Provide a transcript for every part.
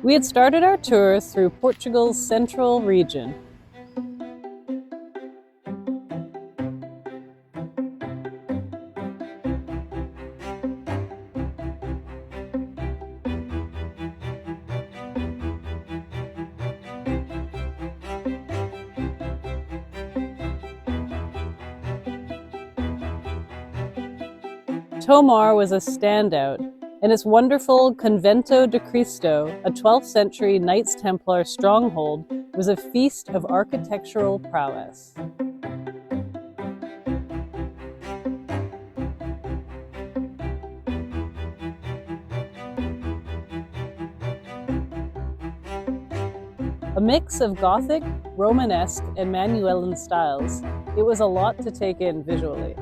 We had started our tour through Portugal's central region. Tomar was a standout, and its wonderful Convento de Cristo, a 12th century Knights Templar stronghold, was a feast of architectural prowess. A mix of Gothic, Romanesque, and Manuelan styles, it was a lot to take in visually.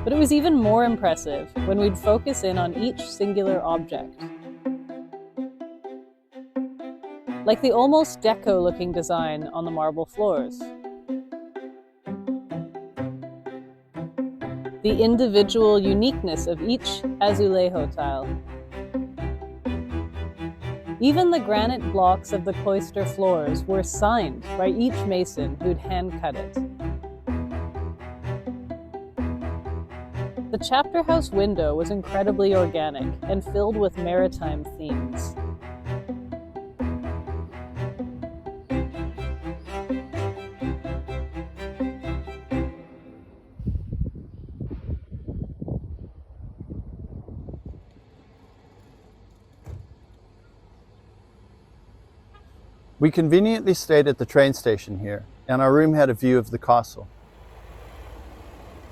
But it was even more impressive when we'd focus in on each singular object. Like the almost deco-looking design on the marble floors. The individual uniqueness of each azulejo tile. Even the granite blocks of the cloister floors were signed by each mason who'd hand-cut it. The chapter house window was incredibly organic and filled with maritime themes. We conveniently stayed at the train station here, and our room had a view of the castle.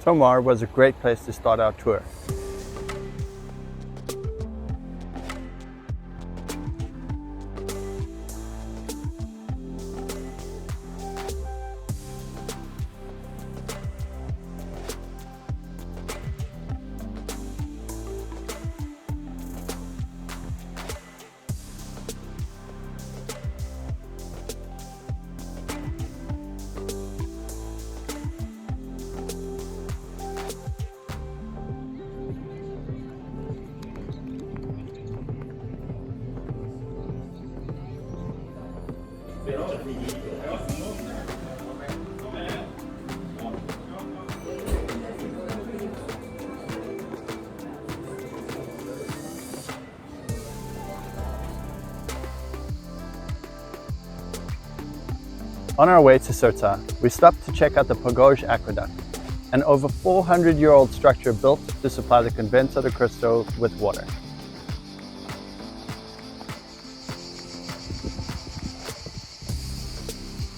Tomar was a great place to start our tour. On our way to Ceuta, we stopped to check out the Portugal aqueduct, an over 400-year-old structure built to supply the Convento de Cristo with water.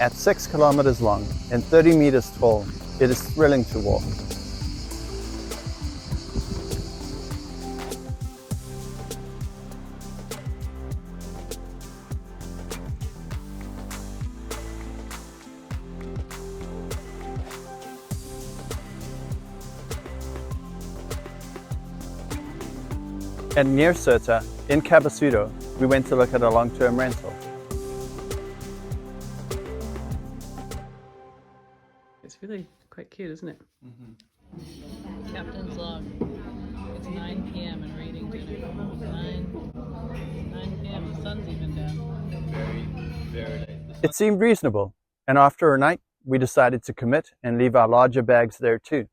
At 6 kilometers long and 30 meters tall, it is thrilling to walk. And near Ceuta, in Cabasudo, we went to look at a long-term rental. It's really quite cute, isn't it? Mm-hmm. Captain's log. It's 9 p.m. and we're eating dinner. 9 p.m. The sun's even down. Very late. It seemed reasonable, and after a night, we decided to commit and leave our larger bags there too.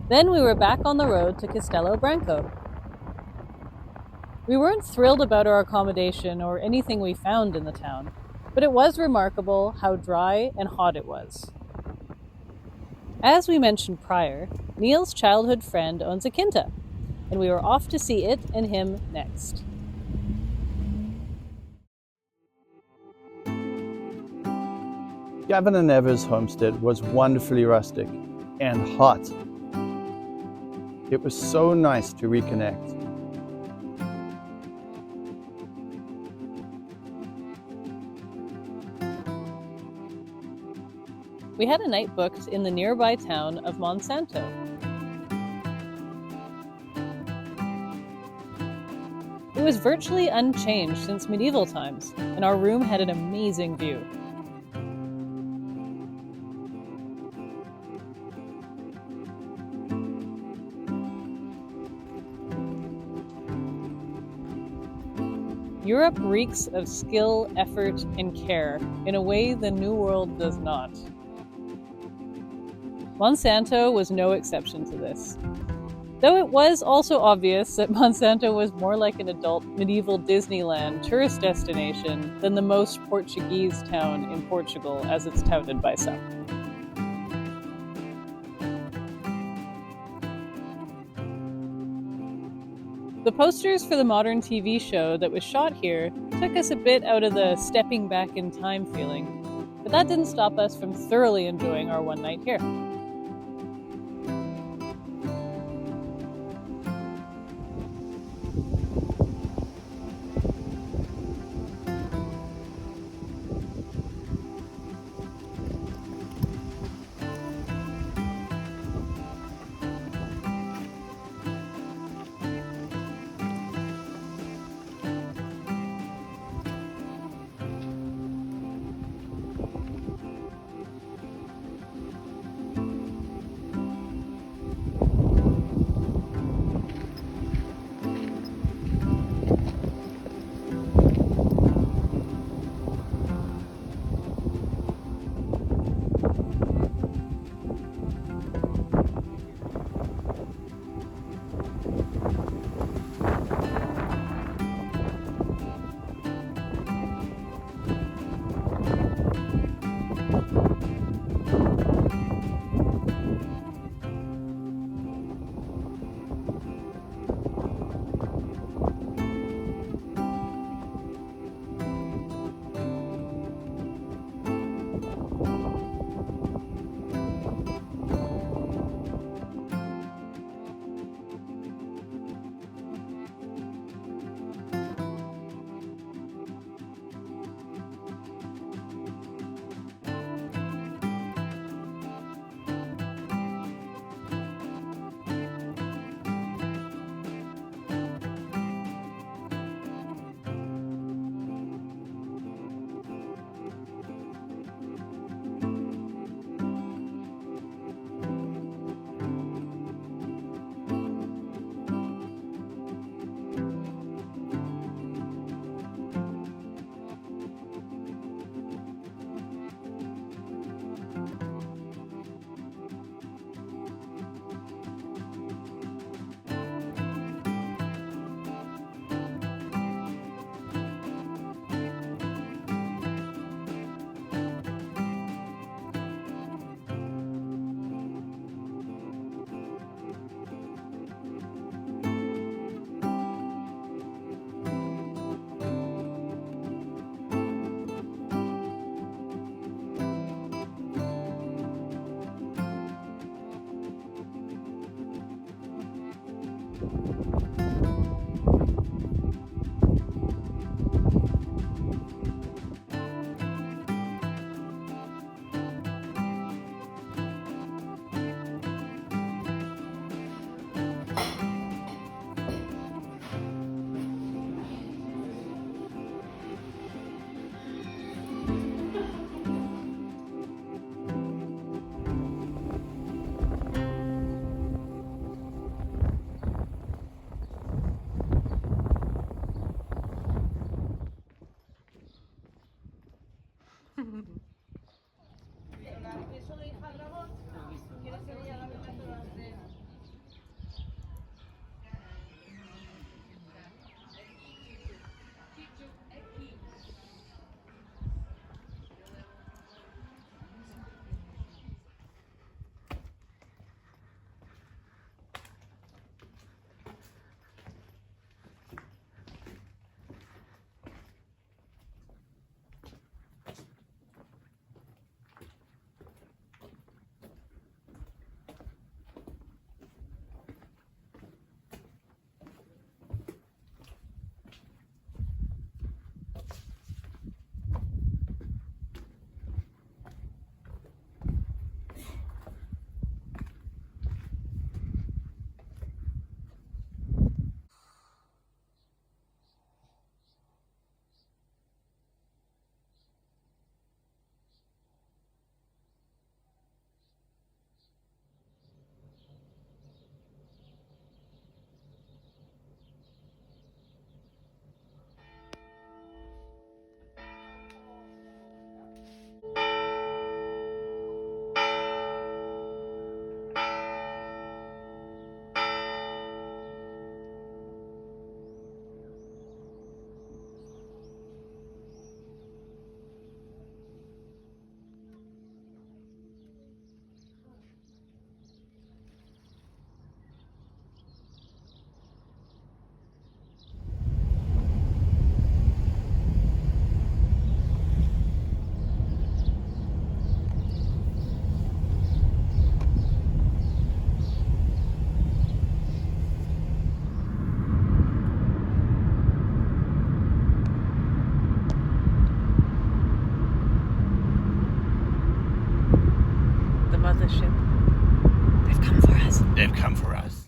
Then we were back on the road to Castelo Branco. We weren't thrilled about our accommodation or anything we found in the town. but it was remarkable how dry and hot it was. As we mentioned prior, Neil's childhood friend owns a quinta, and we were off to see it and him next. Gavin and Eva's homestead was wonderfully rustic and hot. It was so nice to reconnect. We had a night booked in the nearby town of Monsanto. It was virtually unchanged since medieval times, and our room had an amazing view. Europe reeks of skill, effort, and care in a way the New World does not. Monsanto was no exception to this. Though it was also obvious that Monsanto was more like an adult medieval Disneyland tourist destination than the most Portuguese town in Portugal, as it's touted by some. The posters for the modern TV show that was shot here took us a bit out of the stepping back in time feeling, but that didn't stop us from thoroughly enjoying our one night here. love this ship. They've come for us. They've come for us.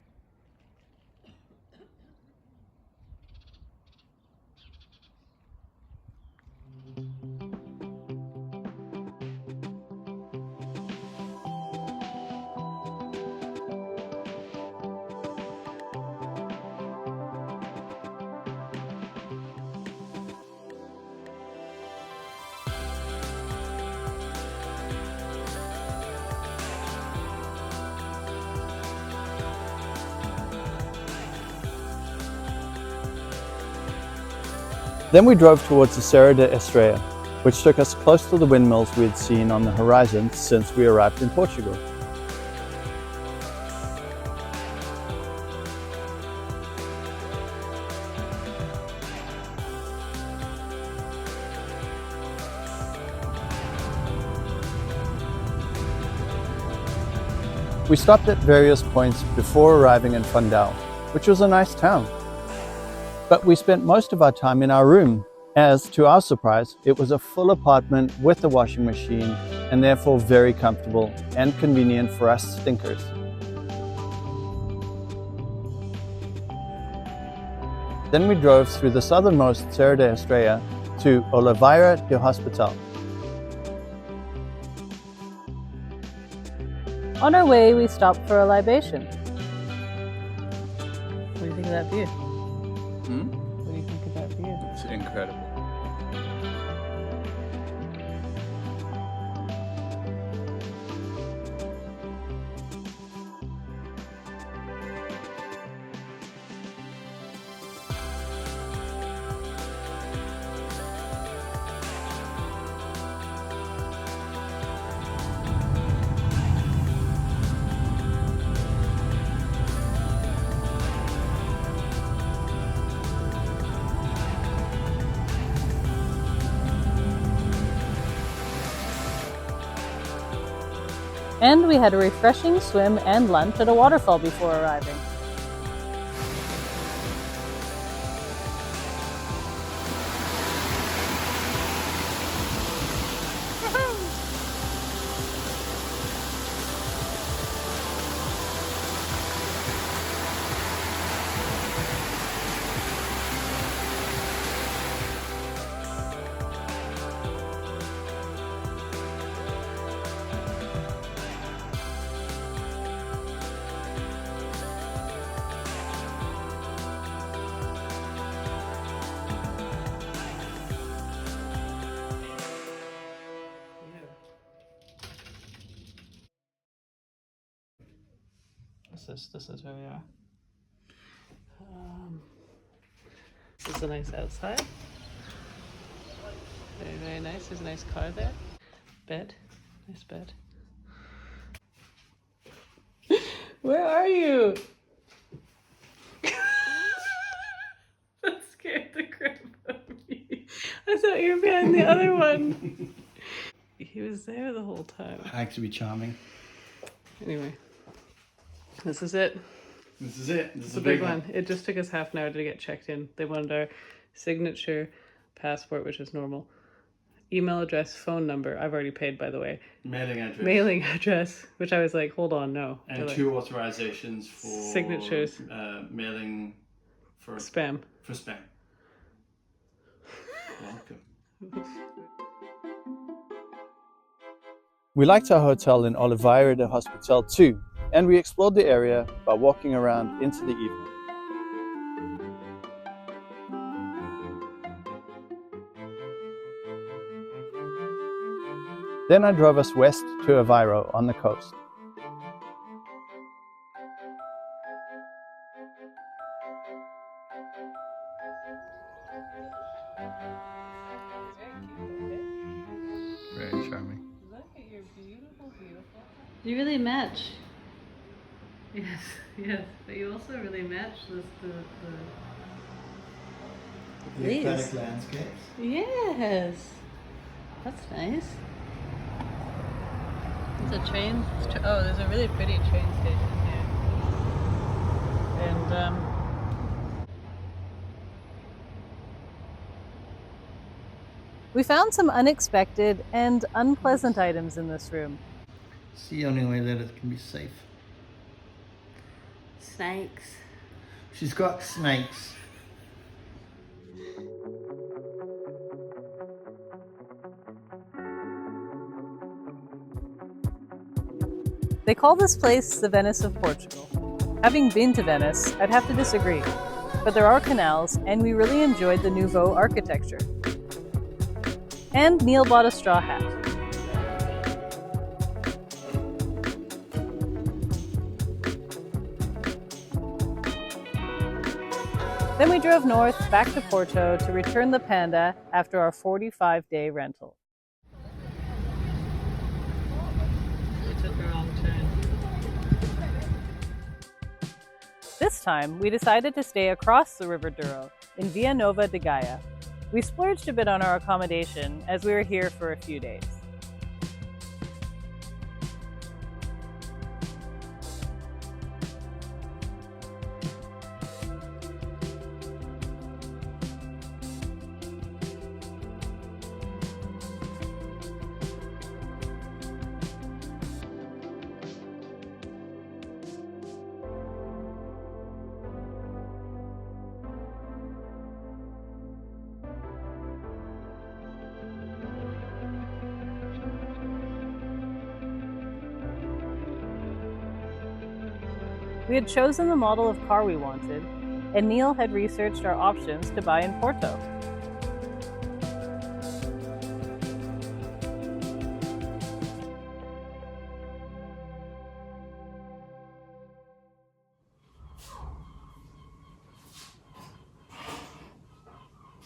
Then we drove towards the Serra da Estrela, which took us close to the windmills we had seen on the horizon since we arrived in Portugal. We stopped at various points before arriving in Fundão, which was a nice town. But we spent most of our time in our room, as, to our surprise, it was a full apartment with a washing machine and therefore very comfortable and convenient for us stinkers. Then we drove through the southernmost Serra da Estrela to Oliveira do Hospital. On our way, we stopped for a libation. What do you think of that view? What do you think of that view? It's incredible. And we had a refreshing swim and lunch at a waterfall before arriving. This is where we are. This is a nice outside. Very, very nice. There's a nice car there. Bed. Nice bed. Where are you? That scared the crap out of me. I thought you were behind the other one. He was there the whole time. I like to be charming. Anyway, this is it. This is it. This It's a big one. It just took us half an hour to get checked in. They wanted our signature, passport, which is normal, email address, phone number. I've already paid, by the way. Mailing address, which I was like, hold on, no. And two authorizations for signatures. Mailing for spam. For spam. Welcome. We liked our hotel in Oliveira do Hospital too, and we explored the area by walking around into the evening. Then I drove us west to Aveiro on the coast. Very charming. Look at your beautiful. You really match. Yes, but you also really match the aquatic landscapes. Yes, that's nice. There's a train. Oh, there's a really pretty train station here. And We found some unexpected and unpleasant items in this room. It's the only way that it can be safe. Snakes. She's got snakes. They call this place the Venice of Portugal. Having been to Venice, I'd have to disagree. But there are canals, and we really enjoyed the Nouveau architecture. And Neil bought a straw hat. Then we drove north back to Porto to return the Panda after our 45-day rental. We took a wrong turn. This time, we decided to stay across the River Douro in Via Nova de Gaia. We splurged a bit on our accommodation as we were here for a few days. We had chosen the model of car we wanted, and Neil had researched our options to buy in Porto.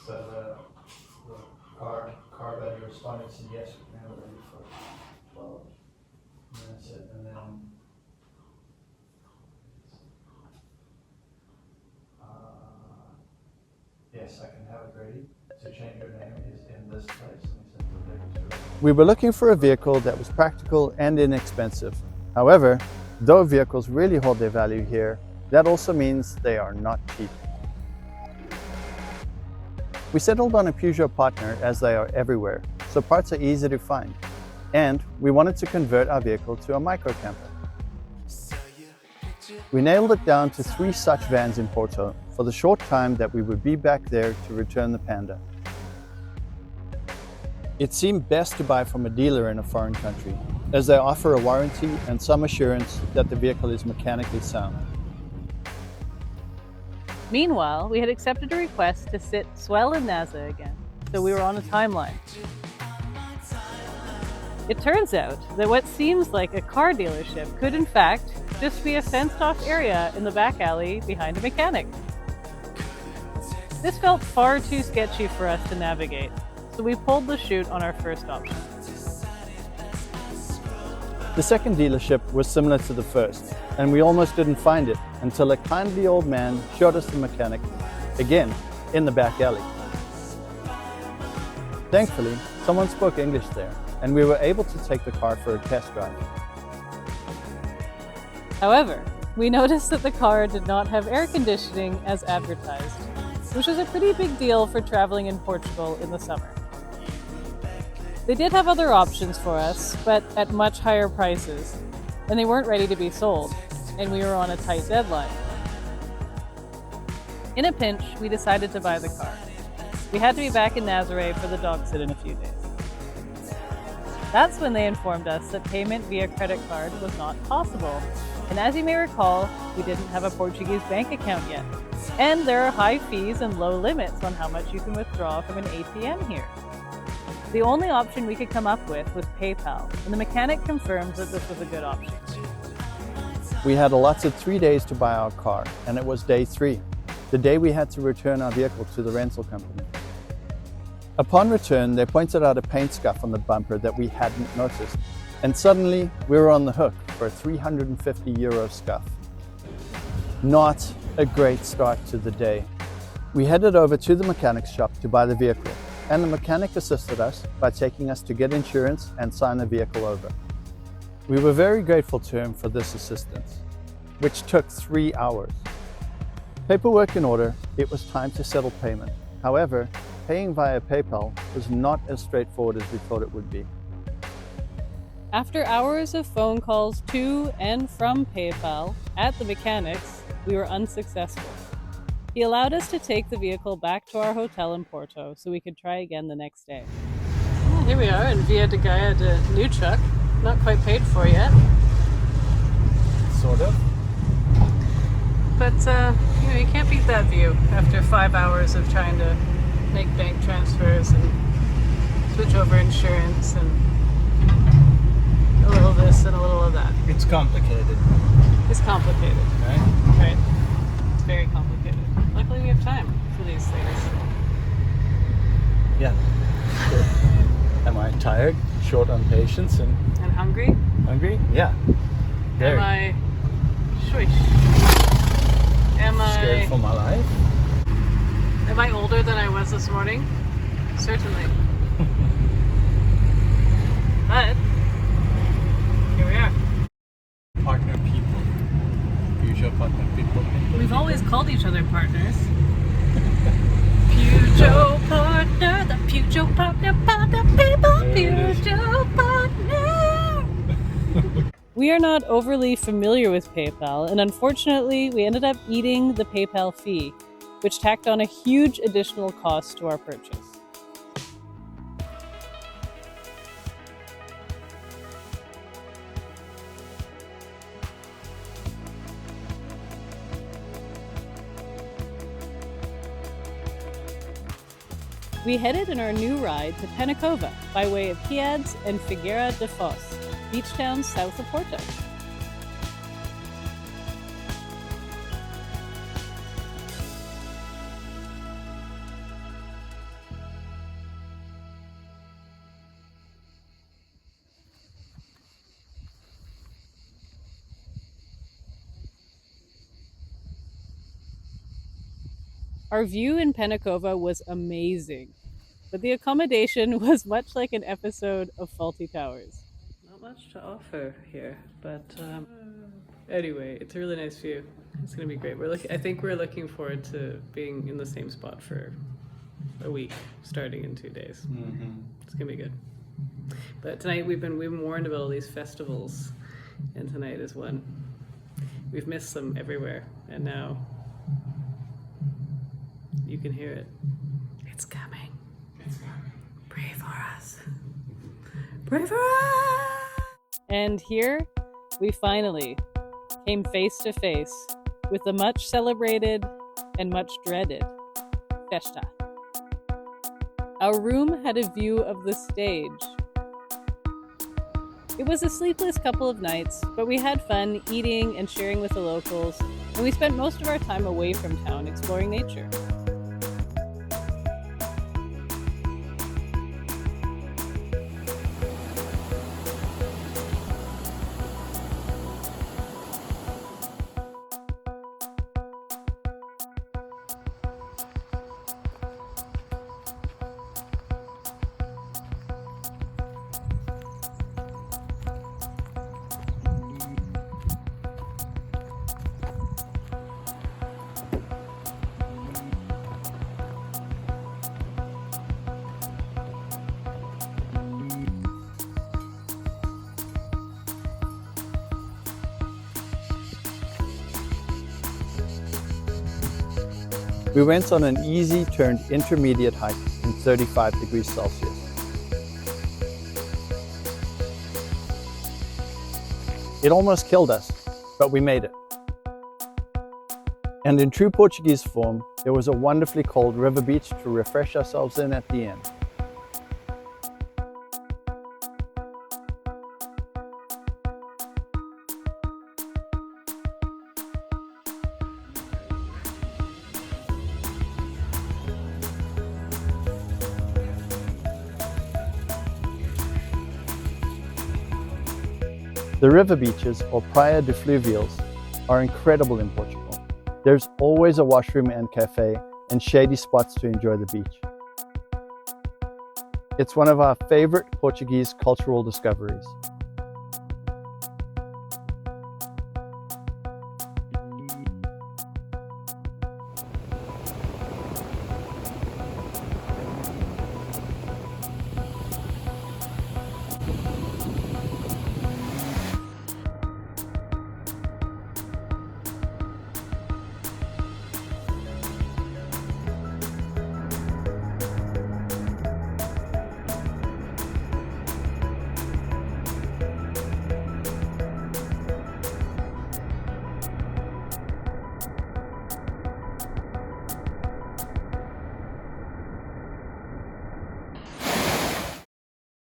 So the car battery responded and said yes, we can have it ready for 12. And that's it. And then yes, I can have it ready to change your name is in this place. We were looking for a vehicle that was practical and inexpensive. However, though vehicles really hold their value here, that also means they are not cheap. We settled on a Howdy Partner as they are everywhere, so parts are easy to find. And we wanted to convert our vehicle to a micro camper. We nailed it down to 3 such vans in Porto for the short time that we would be back there to return the Panda. It seemed best to buy from a dealer in a foreign country, as they offer a warranty and some assurance that the vehicle is mechanically sound. Meanwhile, we had accepted a request to sit swell in NASA again, so we were on a timeline. It turns out that what seems like a car dealership could in fact just be a fenced-off area in the back alley behind a mechanic. This felt far too sketchy for us to navigate, so we pulled the chute on our first option. The second dealership was similar to the first, and we almost didn't find it until a kindly old man showed us the mechanic, again, in the back alley. Thankfully, someone spoke English there, and we were able to take the car for a test drive. However, we noticed that the car did not have air conditioning as advertised, which is a pretty big deal for traveling in Portugal in the summer. They did have other options for us, but at much higher prices, and they weren't ready to be sold, and we were on a tight deadline. In a pinch, we decided to buy the car. We had to be back in Nazaré for the dog sit in a few days. That's when they informed us that payment via credit card was not possible, and as you may recall, we didn't have a Portuguese bank account yet, and there are high fees and low limits on how much you can withdraw from an ATM here. The only option we could come up with was PayPal, and the mechanic confirmed that this was a good option. We had allotted 3 days to buy our car, and it was day 3, the day we had to return our vehicle to the rental company. Upon return, they pointed out a paint scuff on the bumper that we hadn't noticed, and suddenly we were on the hook for a €350 scuff. Not a great start to the day. We headed over to the mechanic's shop to buy the vehicle, and the mechanic assisted us by taking us to get insurance and sign the vehicle over. We were very grateful to him for this assistance, which took 3 hours. Paperwork in order, it was time to settle payment. However, paying via PayPal was not as straightforward as we thought it would be. After hours of phone calls to and from PayPal at the mechanics, we were unsuccessful. He allowed us to take the vehicle back to our hotel in Porto so we could try again the next day. Well, here we are in Via de Gaia, the new truck. Not quite paid for yet. Sort of. But, you can't beat that view after 5 hours of trying to make bank transfers and switch over insurance and a little this and a little of that. It's complicated. It's complicated. Right? Right. It's very complicated. Luckily we have time for these things. Yeah. Good. Am I tired? Short on patience and hungry? hungry? Yeah. Very. Am I shush? Am Scared for my life? Am I older than I was this morning? Certainly. But here we are. Partner people. Peugeot partner people. We've always called each other partners. Peugeot partner, the Peugeot partner, partner people, Peugeot partner. We are not overly familiar with PayPal, and unfortunately, we ended up eating the PayPal fee, which tacked on a huge additional cost to our purchase. We headed in our new ride to Penacova by way of Piades and Figueira da Foz, beach towns south of Porto. Our view in Penacova was amazing, but the accommodation was much like an episode of Faulty Towers. Not much to offer here, but anyway, it's a really nice view. It's gonna be great. I think we're looking forward to being in the same spot for a week, starting in 2 days. Mm-hmm. It's gonna be good. But tonight we've been warned about all these festivals, and tonight is one. We've missed them everywhere, and now you can hear it. It's coming. It's coming. Pray for us. Pray for us! And here we finally came face to face with the much celebrated and much dreaded festa. Our room had a view of the stage. It was a sleepless couple of nights, but we had fun eating and sharing with the locals, and we spent most of our time away from town exploring nature. We went on an easy turned intermediate hike in 35 degrees Celsius. It almost killed us, but we made it. And in true Portuguese form, there was a wonderfully cold river beach to refresh ourselves in at the end. The river beaches, or praia de fluvials, are incredible in Portugal. There's always a washroom and cafe and shady spots to enjoy the beach. It's one of our favorite Portuguese cultural discoveries.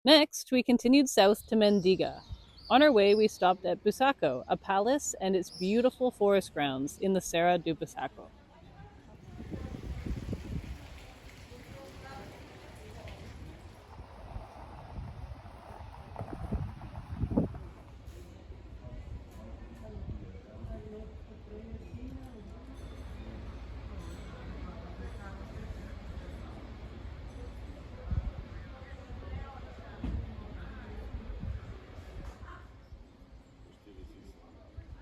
Next, we continued south to Mendiga. On our way, we stopped at Busaco, a palace and its beautiful forest grounds in the Serra do Busaco.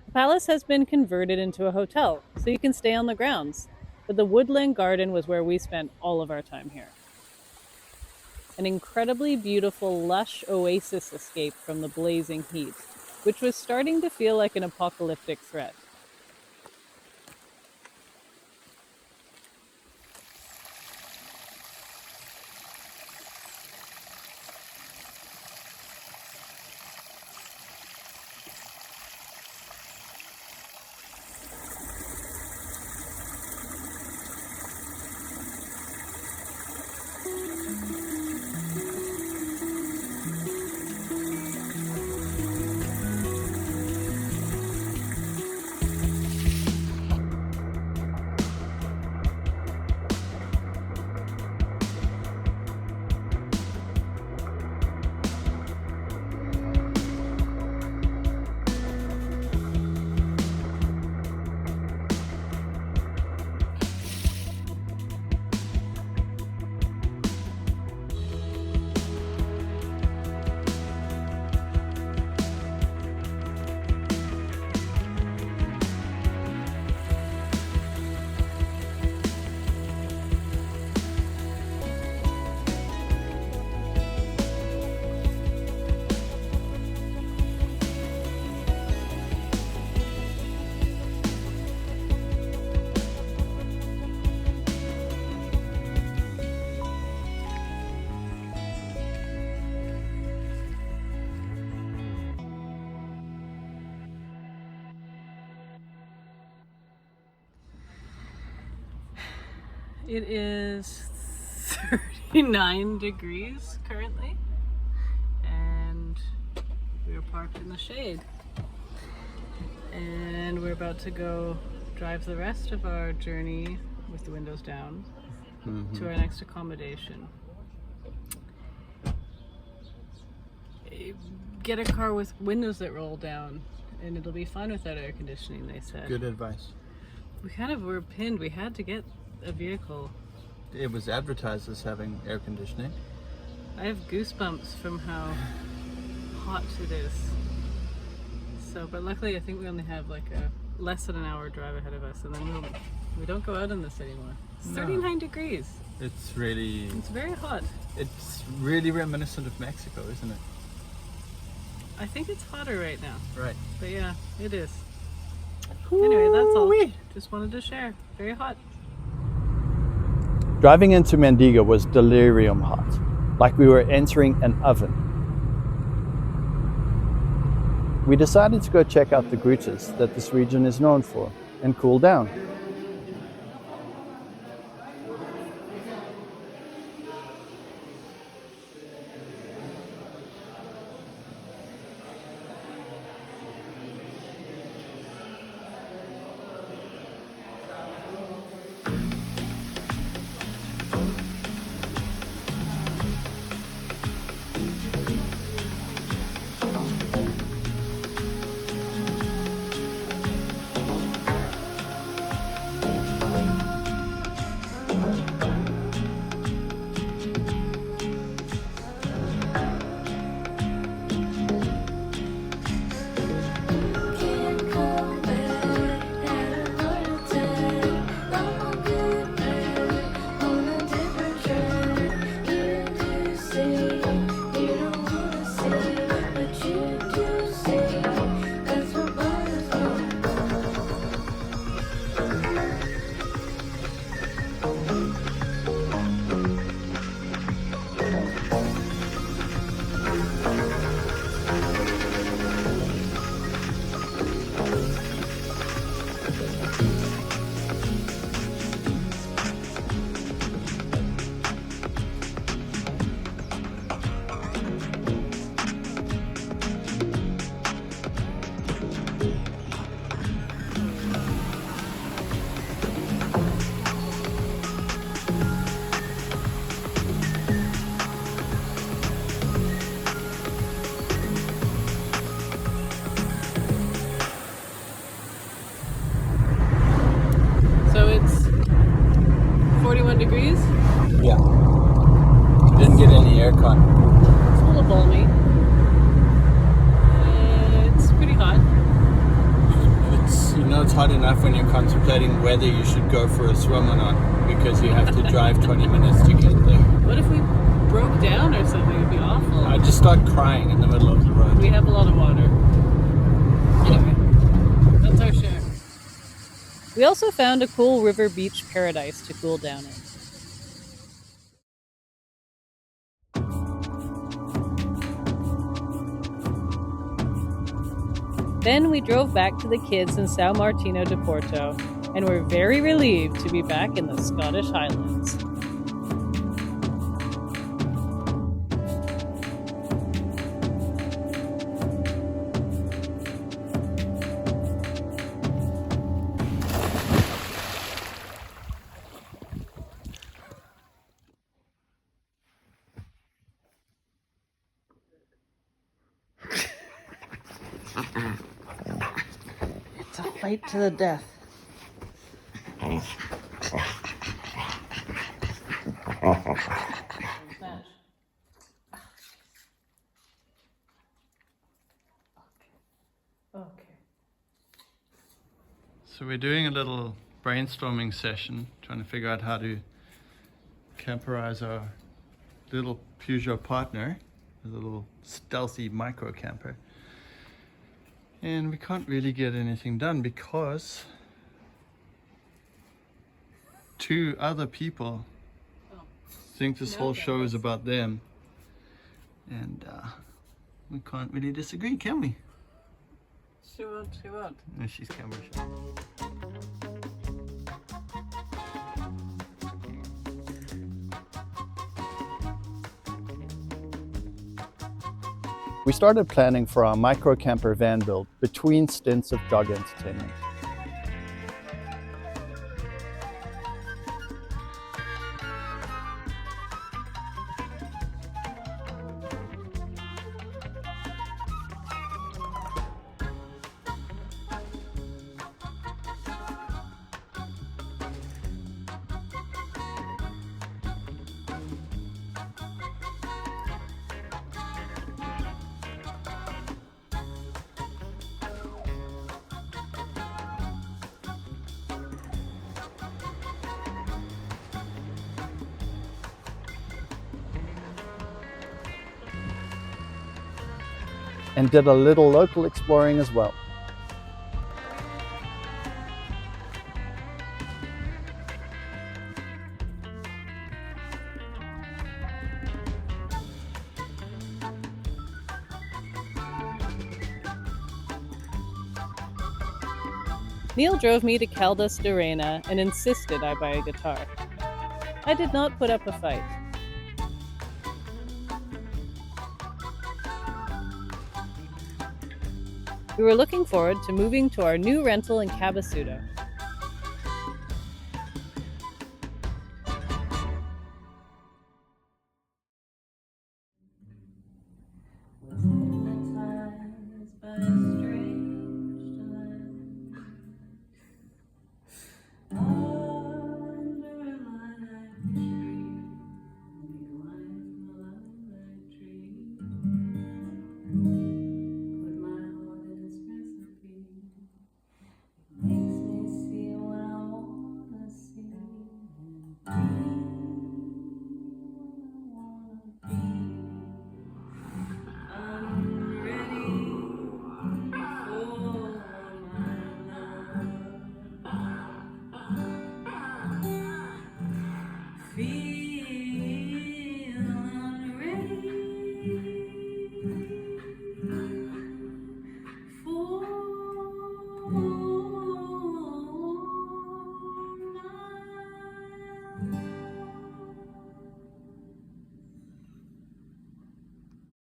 The palace has been converted into a hotel, so you can stay on the grounds, but the woodland garden was where we spent all of our time here. An incredibly beautiful, lush oasis escaped from the blazing heat, which was starting to feel like an apocalyptic threat. It is 39 degrees currently, and we're parked in the shade. And we're about to go drive the rest of our journey with the windows down to our next accommodation. Get a car with windows that roll down, and it'll be fine without air conditioning, they said. Good advice. We kind of were pinned. We had to get a vehicle. It was advertised as having air conditioning. I have goosebumps from how hot it is. So, but luckily I think we only have like a less than an hour drive ahead of us, and then we don't go out in this anymore. It's 39 degrees. It's very hot. It's really reminiscent of Mexico, isn't it? I think it's hotter right now. Right. But yeah, it is. Anyway, that's all. Just wanted to share. Very hot. Driving into Mendiga was delirium hot, like we were entering an oven. We decided to go check out the grutas that this region is known for and cool down. aircon? It's a little balmy. It's pretty hot. It's, you know, it's hot enough when you're contemplating whether you should go for a swim or not, because you have to drive 20 minutes to get there. What if we broke down or something? It'd be awful. I just start crying in the middle of the road. We have a lot of water. Anyway, that's our share. We also found a cool river beach paradise to cool down in. Then we drove back to the kids in São Martinho de Porto, and were very relieved to be back in the Scottish Highlands. It's a fight to the death. Okay. So we're doing a little brainstorming session, trying to figure out how to camperize our little Peugeot Partner, a little stealthy micro camper. And we can't really get anything done because two other people think this whole show is about them. And we can't really disagree, can we? She won't. No, she's camera shy. We started planning for our micro camper van build between stints of dog entertainment. And did a little local exploring as well. Neil drove me to Caldas de Reina and insisted I buy a guitar. I did not put up a fight. We were looking forward to moving to our new rental in Cabasudo.